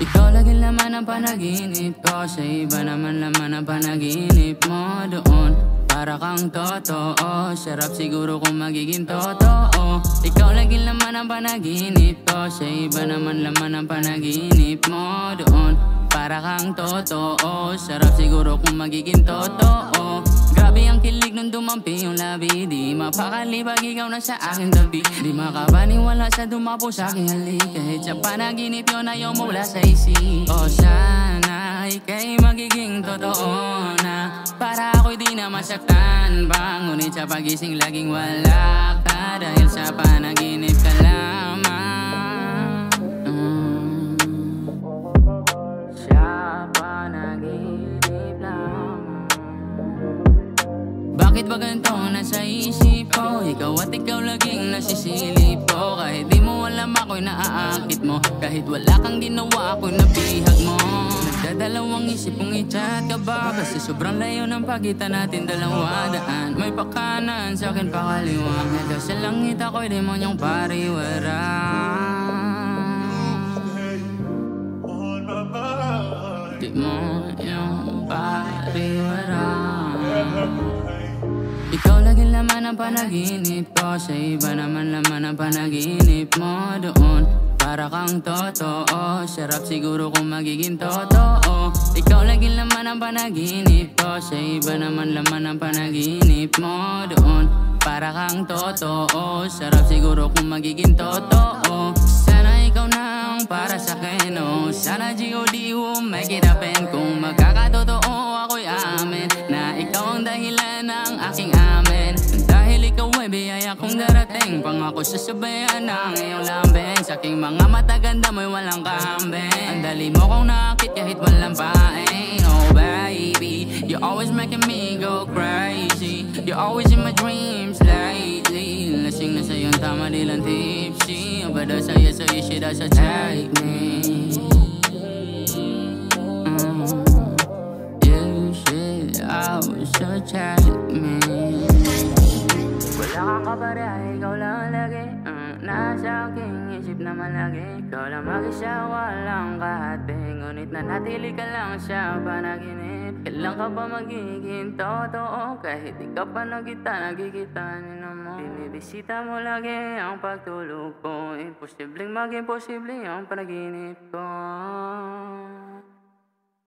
Ikaw laging laman ng panaginip ko, sa iba naman laman ng panaginip mo doon. Para kang totoo, sarap siguro kung magiging totoo. Ikaw laging laman ng panaginip ko, sa iba naman laman ng panaginip mo doon. Para kang totoo, sarap siguro kung magiging totoo. Grabe ang kilig nung dumampi yung labi, di mapakalibag ikaw na sa aking tabi. Di makapaniwala sa dumapo sa aking halik, kahit sa panaginip yun ayaw mo wala sa isip. O sana ika'y magiging totoo na, para ako'y di na masaktan pa. Ngunit sa pagising laging wala ka, dahil sa panaginip ka lamang. Sa panaginip lamang. Bakit ba ganito nasa isip ko? Ikaw at ikaw laging nasisilip ko. Kahit di mo alam ako'y naaakit mo, kahit wala kang ginawa ako'y nabihag mo. Nagdadalawang isip kung i-chat ka ba, kasi sobrang layo ng pagitan natin dalawa daan. May pakanan sa akin pakaliwa, hanggang sa langit ako'y demonyong pariwara. Demonyong pariwara. Ikaw laging laman ng panaginip ko, sa iba naman laman ng panaginip mo doon. Para kang totoo, sarap siguro kung magiging totoo. Ikaw laging laman ng panaginip ko, sa iba naman laman ng panaginip mo doon. Para kang totoo, sarap siguro kung magiging totoo. Sana ikaw na ang para sa'kin, oh. Sana G.O.D. will make it happen. Kung magkakatotoo ako'y amin na ikaw ang dahilan ng aking amin. Dahil ikaw ay biyaya kong darating, pangako sasabayan ng iyong lambing. Sa aking mga mata ganda mo'y walang kambing. Ang dali mo kong nakakit kahit walang pain. Oh baby, you're always making me go crazy. You're always in my dreams lately. Lasing na sa'yong tama di lang tipsy. Ang bada sa'yo so you should also take me. You should also take me. Wala kang kapareha, ikaw lang lagi. Nasa aking isip naman lagi. Ikaw lang mag-isa, walang kahati. Ngunit nanatili ka lang sa panaginip. Kailan ka ba magiging totoo? Kahit di ka pa nakikita nila mo. Binibisita mo lagi ang pagtulog ko. Imposibleng maging posible ang panaginip ko.